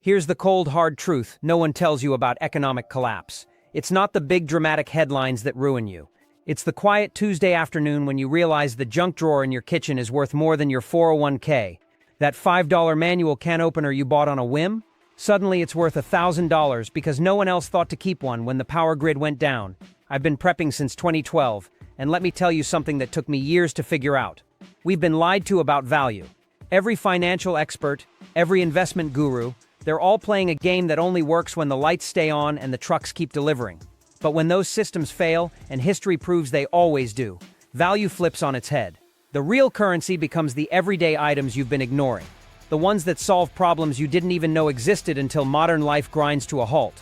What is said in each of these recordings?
Here's the cold, hard truth no one tells you about economic collapse. It's not the big dramatic headlines that ruin you. It's the quiet Tuesday afternoon when you realize the junk drawer in your kitchen is worth more than your 401k. That $5 manual can opener you bought on a whim? Suddenly it's worth $1,000 because no one else thought to keep one when the power grid went down. I've been prepping since 2012, and let me tell you something that took me years to figure out. We've been lied to about value. Every financial expert, every investment guru, they're all playing a game that only works when the lights stay on and the trucks keep delivering. But when those systems fail, and history proves they always do, value flips on its head. The real currency becomes the everyday items you've been ignoring. The ones that solve problems you didn't even know existed until modern life grinds to a halt.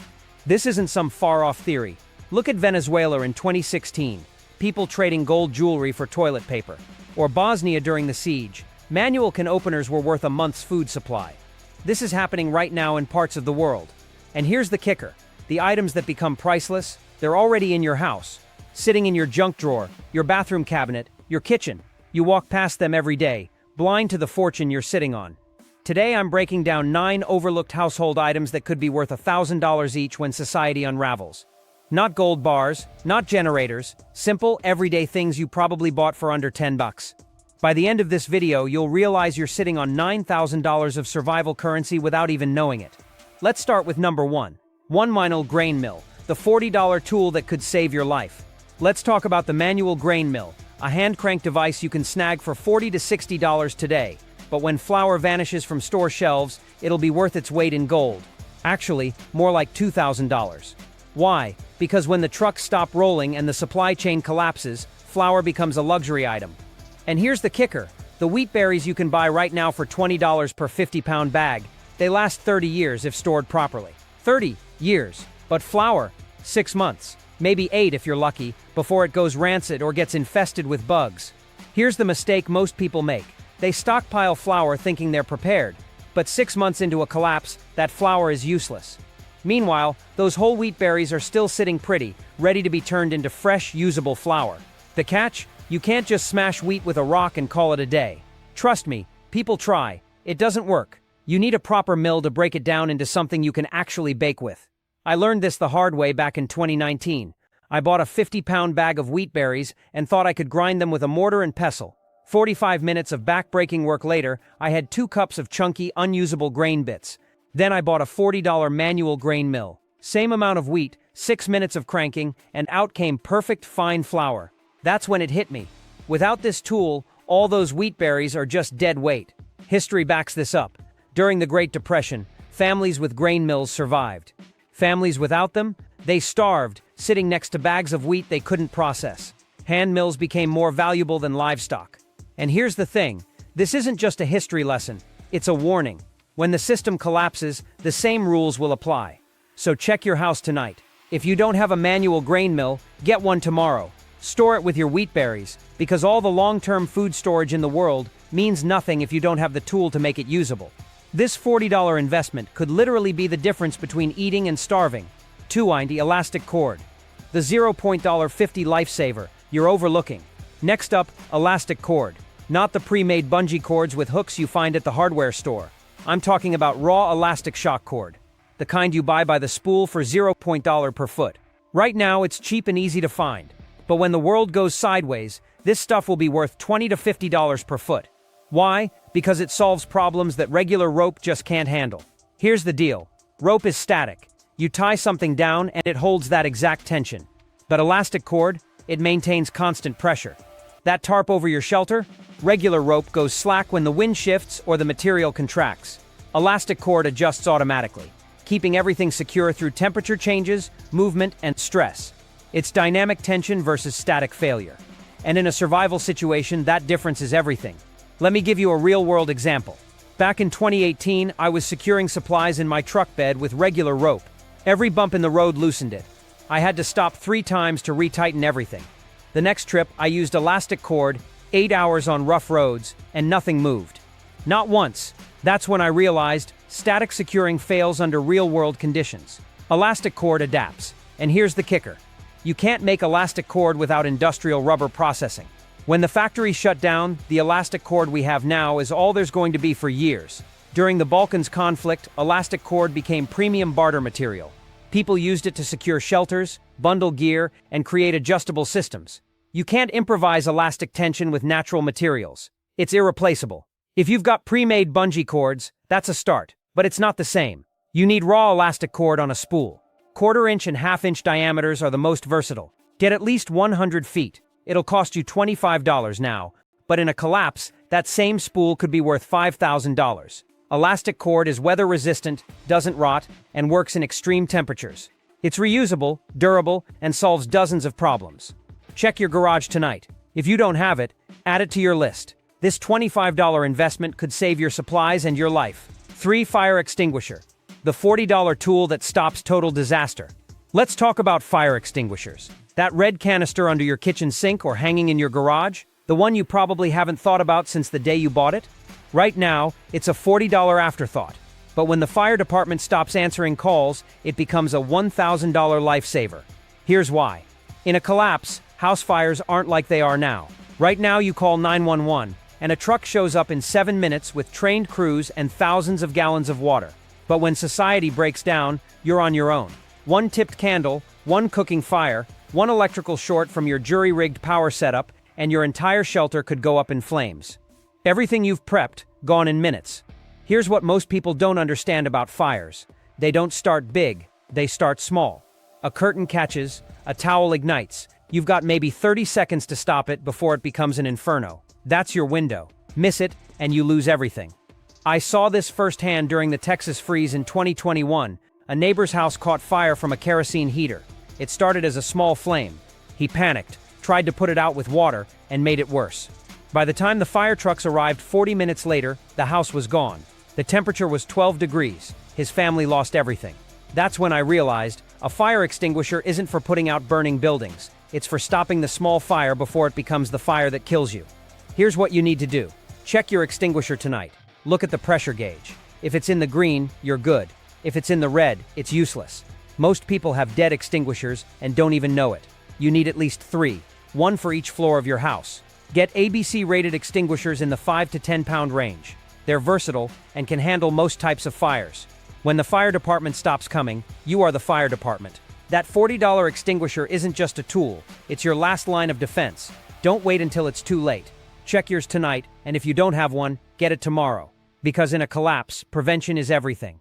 This isn't some far-off theory. Look at Venezuela in 2016, people trading gold jewelry for toilet paper. Or Bosnia during the siege, manual can openers were worth a month's food supply. This is happening right now in parts of the world. And here's the kicker. The items that become priceless, they're already in your house, sitting in your junk drawer, your bathroom cabinet, your kitchen. You walk past them every day, blind to the fortune you're sitting on. Today I'm breaking down 9 overlooked household items that could be worth $1,000 each when society unravels. Not gold bars, not generators, simple, everyday things you probably bought for under $10. By the end of this video, you'll realize you're sitting on $9,000 of survival currency without even knowing it. Let's start with number 1. One manual grain mill, the $40 tool that could save your life. Let's talk about the manual grain mill, a hand-crank device you can snag for $40 to $60 today. But when flour vanishes from store shelves, it'll be worth its weight in gold. Actually, more like $2,000. Why? Because when the trucks stop rolling and the supply chain collapses, flour becomes a luxury item. And here's the kicker. The wheat berries you can buy right now for $20 per 50-pound bag, they last 30 years if stored properly. 30 years. But flour, 6 months. Maybe 8 if you're lucky, before it goes rancid or gets infested with bugs. Here's the mistake most people make. They stockpile flour thinking they're prepared. But 6 months into a collapse, that flour is useless. Meanwhile, those whole wheat berries are still sitting pretty, ready to be turned into fresh, usable flour. The catch? You can't just smash wheat with a rock and call it a day. Trust me, people try. It doesn't work. You need a proper mill to break it down into something you can actually bake with. I learned this the hard way back in 2019. I bought a 50-pound bag of wheat berries and thought I could grind them with a mortar and pestle. 45 minutes of back-breaking work later, I had 2 cups of chunky, unusable grain bits. Then I bought a $40 manual grain mill. Same amount of wheat, 6 minutes of cranking, and out came perfect, fine flour. That's when it hit me. Without this tool, all those wheat berries are just dead weight. History backs this up. During the Great Depression, families with grain mills survived. Families without them, they starved, sitting next to bags of wheat they couldn't process. Hand mills became more valuable than livestock. And here's the thing, this isn't just a history lesson, it's a warning. When the system collapses, the same rules will apply. So check your house tonight. If you don't have a manual grain mill, get one tomorrow. Store it with your wheat berries, because all the long-term food storage in the world means nothing if you don't have the tool to make it usable. This $40 investment could literally be the difference between eating and starving. 2. Elastic cord. The $0.50 lifesaver you're overlooking. Next up, elastic cord. Not the pre-made bungee cords with hooks you find at the hardware store. I'm talking about raw elastic shock cord. The kind you buy by the spool for $0 per foot. Right now, it's cheap and easy to find. But when the world goes sideways, this stuff will be worth $20 to $50 per foot. Why? Because it solves problems that regular rope just can't handle. Here's the deal. Rope is static. You tie something down and it holds that exact tension. But elastic cord, it maintains constant pressure. That tarp over your shelter? Regular rope goes slack when the wind shifts or the material contracts. Elastic cord adjusts automatically, keeping everything secure through temperature changes, movement, and stress. It's dynamic tension versus static failure. And in a survival situation, that difference is everything. Let me give you a real-world example. Back in 2018, I was securing supplies in my truck bed with regular rope. Every bump in the road loosened it. I had to stop 3 times to retighten everything. The next trip, I used elastic cord, 8 hours on rough roads, and nothing moved. Not once. That's when I realized static securing fails under real-world conditions. Elastic cord adapts. And here's the kicker. You can't make elastic cord without industrial rubber processing. When the factory shut down, the elastic cord we have now is all there's going to be for years. During the Balkans conflict, elastic cord became premium barter material. People used it to secure shelters, bundle gear, and create adjustable systems. You can't improvise elastic tension with natural materials. It's irreplaceable. If you've got pre-made bungee cords, that's a start, but it's not the same. You need raw elastic cord on a spool. Quarter-inch and half-inch diameters are the most versatile. Get at least 100 feet. It'll cost you $25 now, but in a collapse, that same spool could be worth $5,000. Elastic cord is weather-resistant, doesn't rot, and works in extreme temperatures. It's reusable, durable, and solves dozens of problems. Check your garage tonight. If you don't have it, add it to your list. This $25 investment could save your supplies and your life. 3. Fire extinguisher. The $40 tool that stops total disaster. Let's talk about fire extinguishers. That red canister under your kitchen sink or hanging in your garage? The one you probably haven't thought about since the day you bought it? Right now, it's a $40 afterthought. But when the fire department stops answering calls, it becomes a $1,000 lifesaver. Here's why. In a collapse, house fires aren't like they are now. Right now you call 911, and a truck shows up in 7 minutes with trained crews and thousands of gallons of water. But when society breaks down, you're on your own. One tipped candle, one cooking fire, one electrical short from your jury-rigged power setup, and your entire shelter could go up in flames. Everything you've prepped, gone in minutes. Here's what most people don't understand about fires. They don't start big, they start small. A curtain catches, a towel ignites. You've got maybe 30 seconds to stop it before it becomes an inferno. That's your window. Miss it, and you lose everything. I saw this firsthand during the Texas freeze in 2021. A neighbor's house caught fire from a kerosene heater. It started as a small flame. He panicked, tried to put it out with water, and made it worse. By the time the fire trucks arrived 40 minutes later, the house was gone. The temperature was 12 degrees. His family lost everything. That's when I realized a fire extinguisher isn't for putting out burning buildings. It's for stopping the small fire before it becomes the fire that kills you. Here's what you need to do. Check your extinguisher tonight. Look at the pressure gauge. If it's in the green, you're good. If it's in the red, it's useless. Most people have dead extinguishers and don't even know it. You need at least 3, one for each floor of your house. Get ABC-rated extinguishers in the 5 to 10 pound range. They're versatile and can handle most types of fires. When the fire department stops coming, you are the fire department. That $40 extinguisher isn't just a tool, it's your last line of defense. Don't wait until it's too late. Check yours tonight, and if you don't have one, get it tomorrow. Because in a collapse, prevention is everything.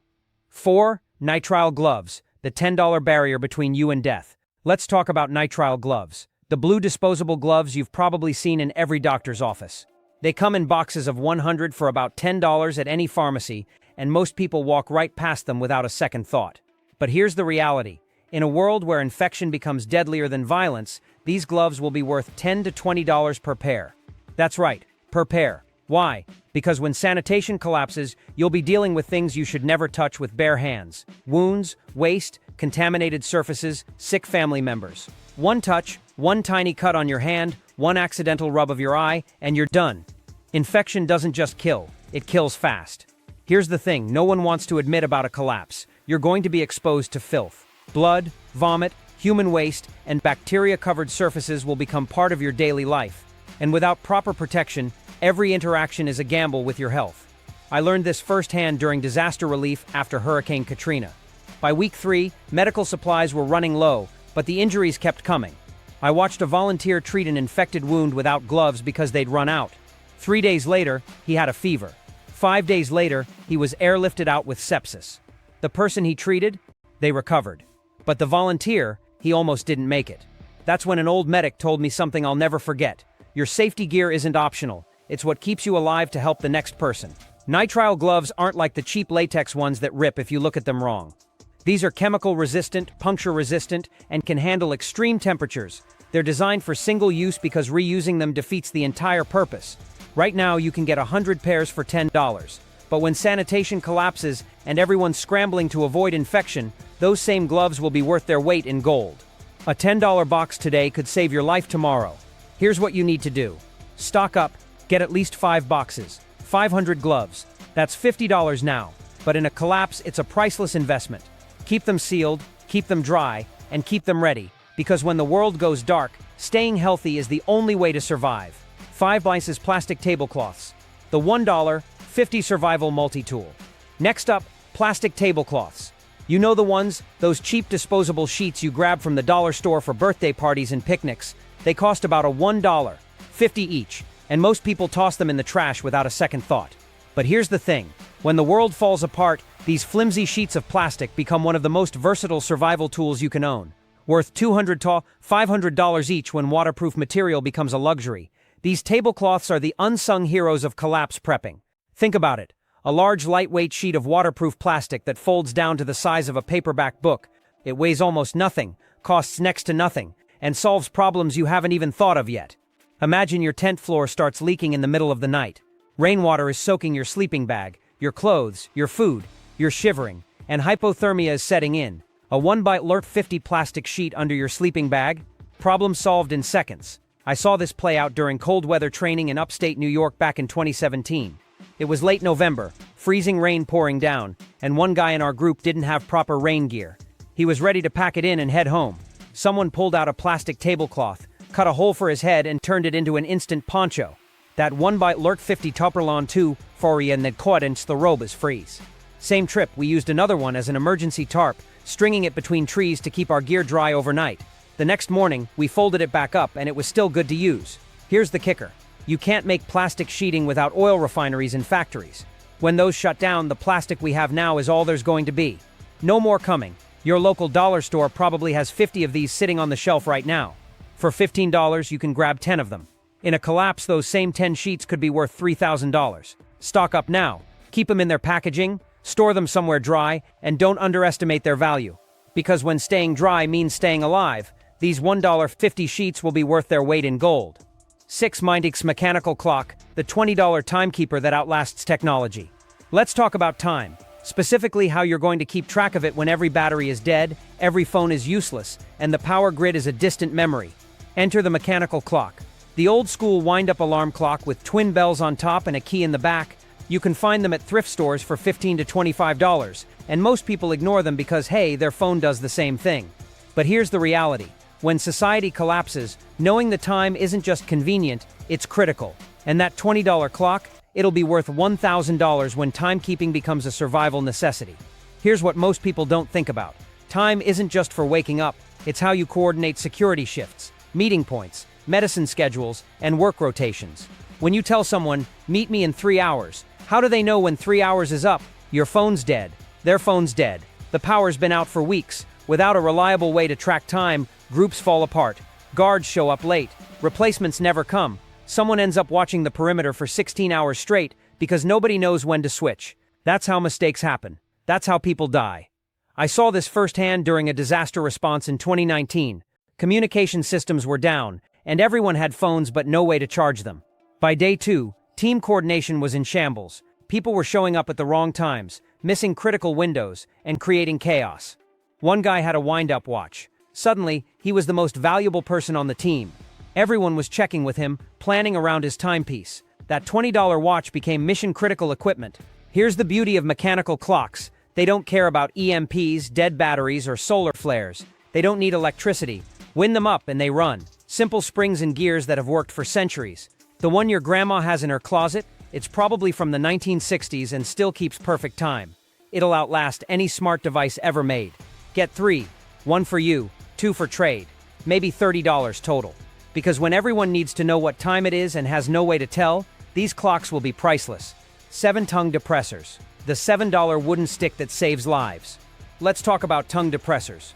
4. Nitrile gloves, the $10 barrier between you and death. Let's talk about nitrile gloves. The blue disposable gloves you've probably seen in every doctor's office. They come in boxes of 100 for about $10 at any pharmacy, and most people walk right past them without a second thought. But here's the reality. In a world where infection becomes deadlier than violence, these gloves will be worth $10 to $20 per pair. That's right, per pair. Why? Because when sanitation collapses, you'll be dealing with things you should never touch with bare hands. Wounds, waste, contaminated surfaces, sick family members. One touch, one tiny cut on your hand, one accidental rub of your eye, and you're done. Infection doesn't just kill, it kills fast. Here's the thing no one wants to admit about a collapse. You're going to be exposed to filth. Blood, vomit, human waste, and bacteria-covered surfaces will become part of your daily life. And without proper protection, every interaction is a gamble with your health. I learned this firsthand during disaster relief after Hurricane Katrina. By week 3, medical supplies were running low, but the injuries kept coming. I watched a volunteer treat an infected wound without gloves because they'd run out. 3 days later, he had a fever. 5 days later, he was airlifted out with sepsis. The person he treated, they recovered. But the volunteer, he almost didn't make it. That's when an old medic told me something I'll never forget. Your safety gear isn't optional. It's what keeps you alive to help the next person. Nitrile gloves aren't like the cheap latex ones that rip if you look at them wrong. These are chemical-resistant, puncture-resistant, and can handle extreme temperatures. They're designed for single use because reusing them defeats the entire purpose. Right now, you can get 100 pairs for $10. But when sanitation collapses and everyone's scrambling to avoid infection, those same gloves will be worth their weight in gold. A $10 box today could save your life tomorrow. Here's what you need to do. Stock up, get at least 5 boxes, 500 gloves. That's $50 now. But in a collapse, it's a priceless investment. Keep them sealed, keep them dry, and keep them ready. Because when the world goes dark, staying healthy is the only way to survive. 5 Eyeglass plastic tablecloths. The $1, 50 survival multi-tool. Next up, plastic tablecloths. You know the ones, those cheap disposable sheets you grab from the dollar store for birthday parties and picnics. They cost about a $1.50 each, and most people toss them in the trash without a second thought. But here's the thing. When the world falls apart, these flimsy sheets of plastic become one of the most versatile survival tools you can own. Worth $200 to $500 each when waterproof material becomes a luxury. These tablecloths are the unsung heroes of collapse prepping. Think about it. A large lightweight sheet of waterproof plastic that folds down to the size of a paperback book. It weighs almost nothing, costs next to nothing, and solves problems you haven't even thought of yet. Imagine your tent floor starts leaking in the middle of the night. Rainwater is soaking your sleeping bag, your clothes, your food, you're shivering, and hypothermia is setting in. A 1x50 plastic sheet under your sleeping bag? Problem solved in seconds. I saw this play out during cold weather training in upstate New York back in 2017. It was late November, freezing rain pouring down, and one guy in our group didn't have proper rain gear. He was ready to pack it in and head home. Someone pulled out a plastic tablecloth, cut a hole for his head and turned it into an instant poncho. That 1x50 topperlon 2 for en that caught and the robe is freeze. Same trip, we used another one as an emergency tarp, stringing it between trees to keep our gear dry overnight. The next morning, we folded it back up and it was still good to use. Here's the kicker. You can't make plastic sheeting without oil refineries and factories. When those shut down, the plastic we have now is all there's going to be. No more coming. Your local dollar store probably has 50 of these sitting on the shelf right now. For $15, you can grab 10 of them. In a collapse, those same 10 sheets could be worth $3,000. Stock up now. Keep them in their packaging, store them somewhere dry, and don't underestimate their value. Because when staying dry means staying alive, these $1.50 sheets will be worth their weight in gold. 6. Mindix mechanical clock, the $20 timekeeper that outlasts technology. Let's talk about time. Specifically how you're going to keep track of it when every battery is dead, every phone is useless, and the power grid is a distant memory. Enter the mechanical clock. The old-school wind-up alarm clock with twin bells on top and a key in the back. You can find them at thrift stores for $15 to $25, and most people ignore them because, hey, their phone does the same thing. But here's the reality. When society collapses, knowing the time isn't just convenient, it's critical. And that $20 clock, it'll be worth $1,000 when timekeeping becomes a survival necessity. Here's what most people don't think about. Time isn't just for waking up, it's how you coordinate security shifts, meeting points, medicine schedules, and work rotations. When you tell someone, meet me in 3 hours, how do they know when 3 hours is up? Your phone's dead. Their phone's dead. The power's been out for weeks. Without a reliable way to track time, groups fall apart. Guards show up late. Replacements never come. Someone ends up watching the perimeter for 16 hours straight because nobody knows when to switch. That's how mistakes happen. That's how people die. I saw this firsthand during a disaster response in 2019. Communication systems were down, and everyone had phones but no way to charge them. By day 2, team coordination was in shambles. People were showing up at the wrong times, missing critical windows, and creating chaos. One guy had a wind-up watch. Suddenly, he was the most valuable person on the team. Everyone was checking with him, planning around his timepiece. That $20 watch became mission-critical equipment. Here's the beauty of mechanical clocks. They don't care about EMPs, dead batteries, or solar flares. They don't need electricity. Wind them up and they run. Simple springs and gears that have worked for centuries. The one your grandma has in her closet, it's probably from the 1960s and still keeps perfect time. It'll outlast any smart device ever made. Get 3. 1 for you, 2 for trade. Maybe $30 total. Because when everyone needs to know what time it is and has no way to tell, these clocks will be priceless. 7 tongue depressors. The $7 wooden stick that saves lives. Let's talk about tongue depressors.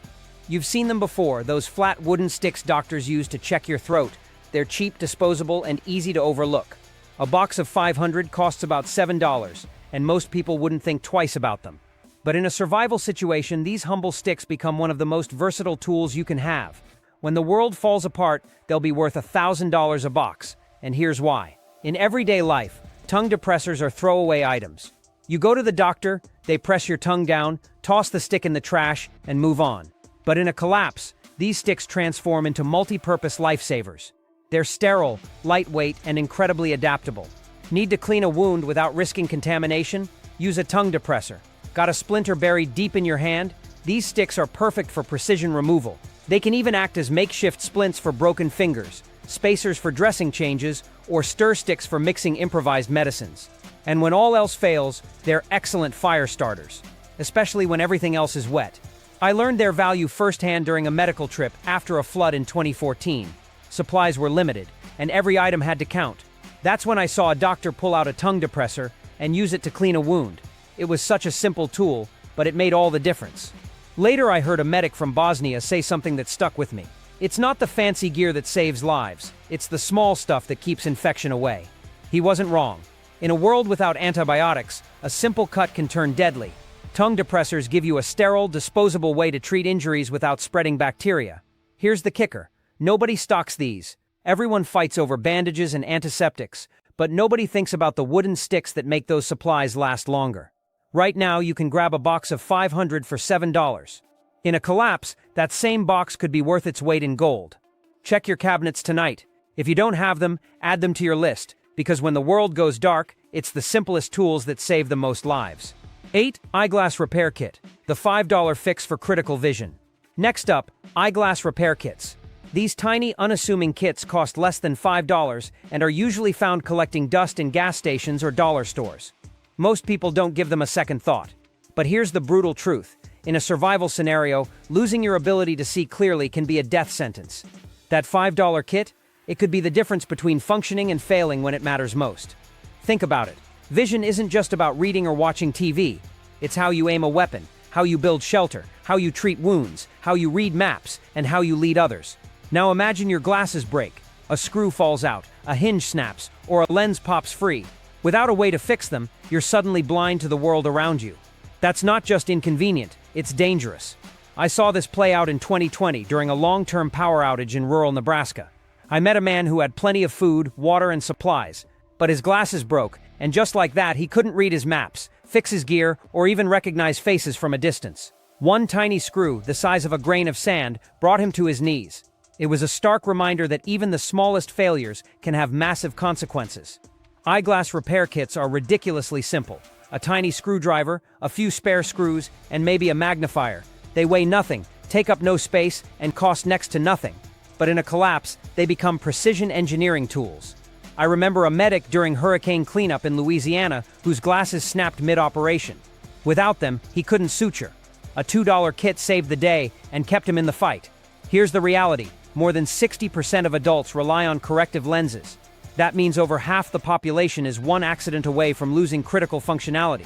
You've seen them before, those flat wooden sticks doctors use to check your throat. They're cheap, disposable, and easy to overlook. A box of 500 costs about $7, and most people wouldn't think twice about them. But in a survival situation, these humble sticks become one of the most versatile tools you can have. When the world falls apart, they'll be worth $1,000 a box, and here's why. In everyday life, tongue depressors are throwaway items. You go to the doctor, they press your tongue down, toss the stick in the trash, and move on. But in a collapse, these sticks transform into multi-purpose lifesavers. They're sterile, lightweight, and incredibly adaptable. Need to clean a wound without risking contamination? Use a tongue depressor. Got a splinter buried deep in your hand? These sticks are perfect for precision removal. They can even act as makeshift splints for broken fingers, spacers for dressing changes, or stir sticks for mixing improvised medicines. And when all else fails, they're excellent fire starters, especially when everything else is wet. I learned their value firsthand during a medical trip after a flood in 2014. Supplies were limited, and every item had to count. That's when I saw a doctor pull out a tongue depressor and use it to clean a wound. It was such a simple tool, but it made all the difference. Later I heard a medic from Bosnia say something that stuck with me. It's not the fancy gear that saves lives, it's the small stuff that keeps infection away. He wasn't wrong. In a world without antibiotics, a simple cut can turn deadly. Tongue depressors give you a sterile, disposable way to treat injuries without spreading bacteria. Here's the kicker. Nobody stocks these. Everyone fights over bandages and antiseptics, but nobody thinks about the wooden sticks that make those supplies last longer. Right now, you can grab a box of 500 for $7. In a collapse, that same box could be worth its weight in gold. Check your cabinets tonight. If you don't have them, add them to your list, because when the world goes dark, it's the simplest tools that save the most lives. 8. Eyeglass Repair Kit, the $5 fix for critical vision. Next up, eyeglass repair kits. These tiny, unassuming kits cost less than $5 and are usually found collecting dust in gas stations or dollar stores. Most people don't give them a second thought. But here's the brutal truth. In a survival scenario, losing your ability to see clearly can be a death sentence. That $5 kit? It could be the difference between functioning and failing when it matters most. Think about it. Vision isn't just about reading or watching TV. It's how you aim a weapon, how you build shelter, how you treat wounds, how you read maps, and how you lead others. Now imagine your glasses break, a screw falls out, a hinge snaps, or a lens pops free. Without a way to fix them, you're suddenly blind to the world around you. That's not just inconvenient, it's dangerous. I saw this play out in 2020 during a long-term power outage in rural Nebraska. I met a man who had plenty of food, water, and supplies, but his glasses broke, and just like that, he couldn't read his maps, fix his gear, or even recognize faces from a distance. One tiny screw, the size of a grain of sand, brought him to his knees. It was a stark reminder that even the smallest failures can have massive consequences. Eyeglass repair kits are ridiculously simple. A tiny screwdriver, a few spare screws, and maybe a magnifier. They weigh nothing, take up no space, and cost next to nothing. But in a collapse, they become precision engineering tools. I remember a medic during hurricane cleanup in Louisiana whose glasses snapped mid-operation. Without them, he couldn't suture. A $2 kit saved the day and kept him in the fight. Here's the reality. More than 60% of adults rely on corrective lenses. That means over half the population is one accident away from losing critical functionality.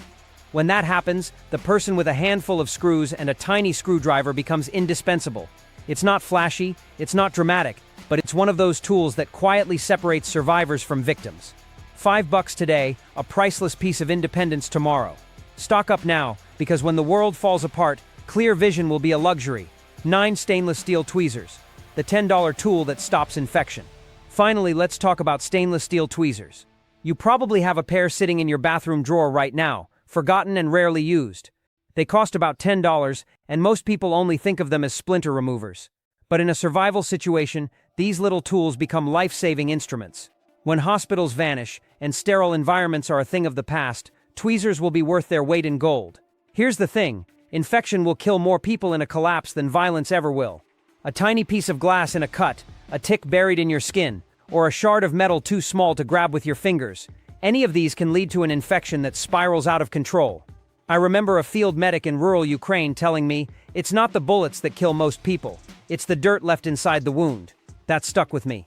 When that happens, the person with a handful of screws and a tiny screwdriver becomes indispensable. It's not flashy, it's not dramatic, but it's one of those tools that quietly separates survivors from victims. $5 today, a priceless piece of independence tomorrow. Stock up now, because when the world falls apart, clear vision will be a luxury. 9 stainless steel tweezers, the $10 tool that stops infection. Finally, let's talk about stainless steel tweezers. You probably have a pair sitting in your bathroom drawer right now, forgotten and rarely used. They cost about $10, and most people only think of them as splinter removers. But in a survival situation, these little tools become life-saving instruments. When hospitals vanish and sterile environments are a thing of the past, tweezers will be worth their weight in gold. Here's the thing, infection will kill more people in a collapse than violence ever will. A tiny piece of glass in a cut, a tick buried in your skin, or a shard of metal too small to grab with your fingers. Any of these can lead to an infection that spirals out of control. I remember a field medic in rural Ukraine telling me, it's not the bullets that kill most people, it's the dirt left inside the wound. That stuck with me.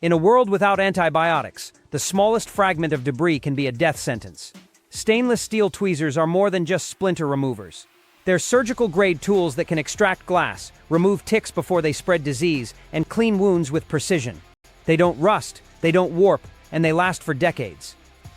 In a world without antibiotics, the smallest fragment of debris can be a death sentence. Stainless steel tweezers are more than just splinter removers. They're surgical-grade tools that can extract glass, remove ticks before they spread disease, and clean wounds with precision. They don't rust, they don't warp, and they last for decades.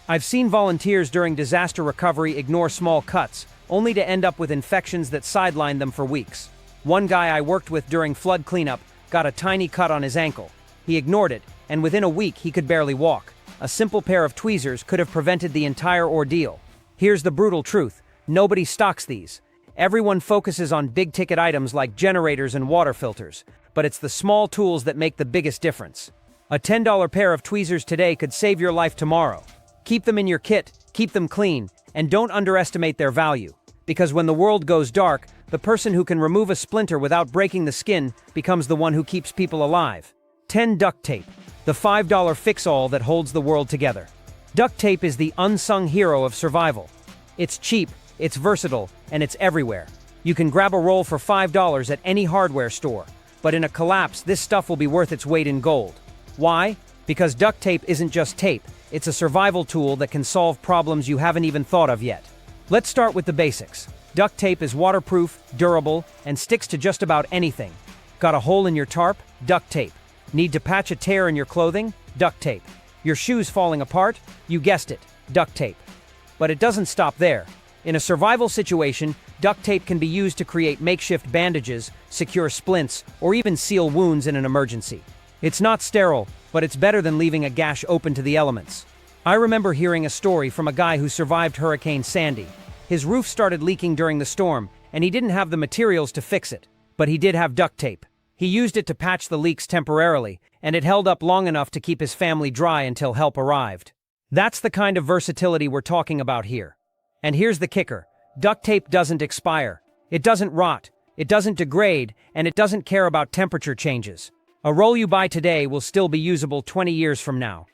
I've seen volunteers during disaster recovery ignore small cuts, only to end up with infections that sideline them for weeks. One guy I worked with during flood cleanup got a tiny cut on his ankle. He ignored it, and within a week he could barely walk. A simple pair of tweezers could have prevented the entire ordeal. Here's the brutal truth. Nobody stocks these. Everyone focuses on big-ticket items like generators and water filters, but it's the small tools that make the biggest difference. A $10 pair of tweezers today could save your life tomorrow. Keep them in your kit, keep them clean, and don't underestimate their value. Because when the world goes dark, the person who can remove a splinter without breaking the skin becomes the one who keeps people alive. 10 Duct tape, the $5 fix-all that holds the world together. Duct tape is the unsung hero of survival. It's cheap, it's versatile, and it's everywhere. You can grab a roll for $5 at any hardware store, but in a collapse, this stuff will be worth its weight in gold. Why? Because duct tape isn't just tape, it's a survival tool that can solve problems you haven't even thought of yet. Let's start with the basics. Duct tape is waterproof, durable, and sticks to just about anything. Got a hole in your tarp? Duct tape. Need to patch a tear in your clothing? Duct tape. Your shoes falling apart? You guessed it, duct tape. But it doesn't stop there. In a survival situation, duct tape can be used to create makeshift bandages, secure splints, or even seal wounds in an emergency. It's not sterile, but it's better than leaving a gash open to the elements. I remember hearing a story from a guy who survived Hurricane Sandy. His roof started leaking during the storm, and he didn't have the materials to fix it. But he did have duct tape. He used it to patch the leaks temporarily, and it held up long enough to keep his family dry until help arrived. That's the kind of versatility we're talking about here. And here's the kicker. Duct tape doesn't expire. It doesn't rot. It doesn't degrade, and it doesn't care about temperature changes. A roll you buy today will still be usable 20 years from now.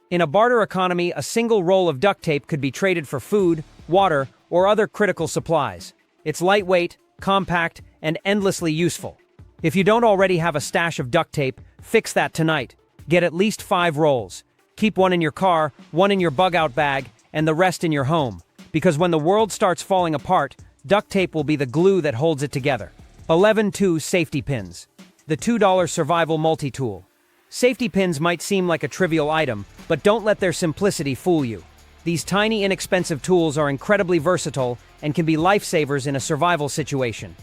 In a barter economy, a single roll of duct tape could be traded for food, water, or other critical supplies. It's lightweight, compact, and endlessly useful. If you don't already have a stash of duct tape, fix that tonight. Get at least 5 rolls. Keep one in your car, one in your bug-out bag, and the rest in your home. Because when the world starts falling apart, duct tape will be the glue that holds it together. 11-2 Safety Pins. The $2 survival multi-tool. Safety pins might seem like a trivial item, but don't let their simplicity fool you. These tiny, inexpensive tools are incredibly versatile and can be lifesavers in a survival situation.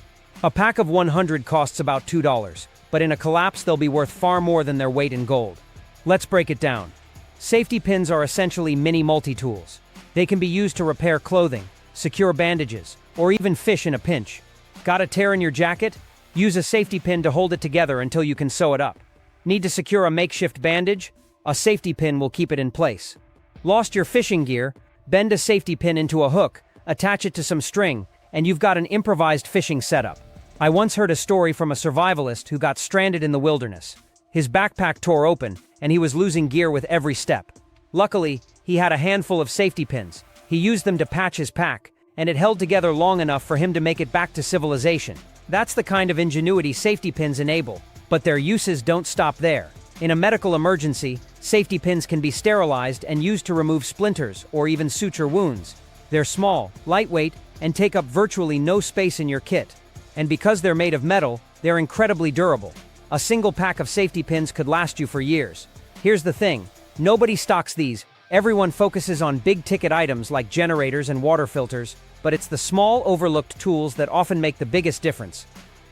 A pack of 100 costs about $2, but in a collapse they'll be worth far more than their weight in gold. Let's break it down. Safety pins are essentially mini multi-tools. They can be used to repair clothing, secure bandages, or even fish in a pinch. Got a tear in your jacket? Use a safety pin to hold it together until you can sew it up. Need to secure a makeshift bandage? A safety pin will keep it in place. Lost your fishing gear? Bend a safety pin into a hook, attach it to some string, and you've got an improvised fishing setup. I once heard a story from a survivalist who got stranded in the wilderness. His backpack tore open, and he was losing gear with every step. Luckily, he had a handful of safety pins. He used them to patch his pack, and it held together long enough for him to make it back to civilization. That's the kind of ingenuity safety pins enable, but their uses don't stop there. In a medical emergency, safety pins can be sterilized and used to remove splinters or even suture wounds. They're small, lightweight, and take up virtually no space in your kit. And because they're made of metal, they're incredibly durable. A single pack of safety pins could last you for years. Here's the thing, nobody stocks these. Everyone focuses on big-ticket items like generators and water filters, but it's the small, overlooked tools that often make the biggest difference.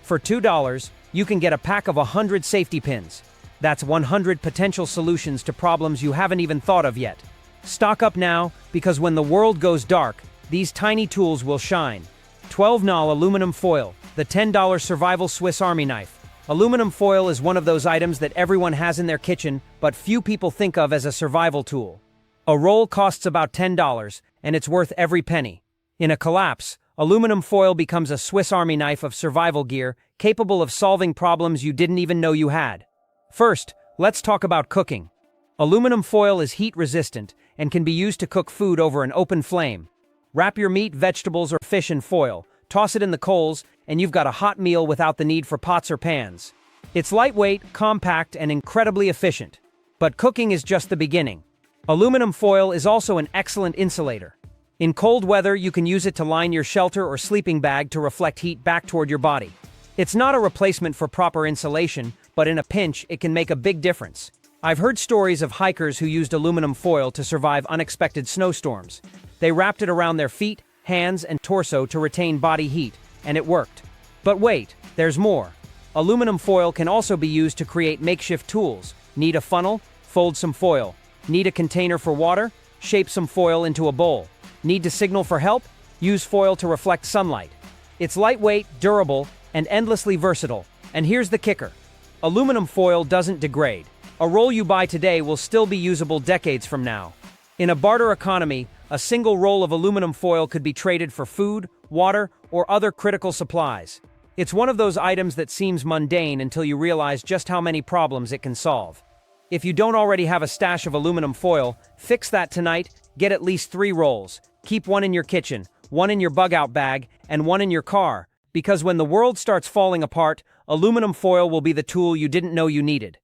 For $2, you can get a pack of 100 safety pins. That's 100 potential solutions to problems you haven't even thought of yet. Stock up now, because when the world goes dark, these tiny tools will shine. 12-0 aluminum foil, the $10 survival Swiss Army knife. Aluminum foil is one of those items that everyone has in their kitchen, but few people think of as a survival tool. A roll costs about $10, and it's worth every penny. In a collapse, aluminum foil becomes a Swiss Army knife of survival gear, capable of solving problems you didn't even know you had. First, let's talk about cooking. Aluminum foil is heat-resistant and can be used to cook food over an open flame. Wrap your meat, vegetables, or fish in foil, toss it in the coals, and you've got a hot meal without the need for pots or pans. It's lightweight, compact, and incredibly efficient. But cooking is just the beginning. Aluminum foil is also an excellent insulator. In cold weather, you can use it to line your shelter or sleeping bag to reflect heat back toward your body. It's not a replacement for proper insulation, but in a pinch, it can make a big difference. I've heard stories of hikers who used aluminum foil to survive unexpected snowstorms. They wrapped it around their feet, hands, and torso to retain body heat, and it worked. But wait, there's more. Aluminum foil can also be used to create makeshift tools. Need a funnel? Fold some foil. Need a container for water? Shape some foil into a bowl. Need to signal for help? Use foil to reflect sunlight. It's lightweight, durable, and endlessly versatile. And here's the kicker. Aluminum foil doesn't degrade. A roll you buy today will still be usable decades from now. In a barter economy, a single roll of aluminum foil could be traded for food, water, or other critical supplies. It's one of those items that seems mundane until you realize just how many problems it can solve. If you don't already have a stash of aluminum foil, fix that tonight Get at least 3 rolls. Keep one in your kitchen, one in your bug-out bag, and one in your car, because when the world starts falling apart, aluminum foil will be the tool you didn't know you needed.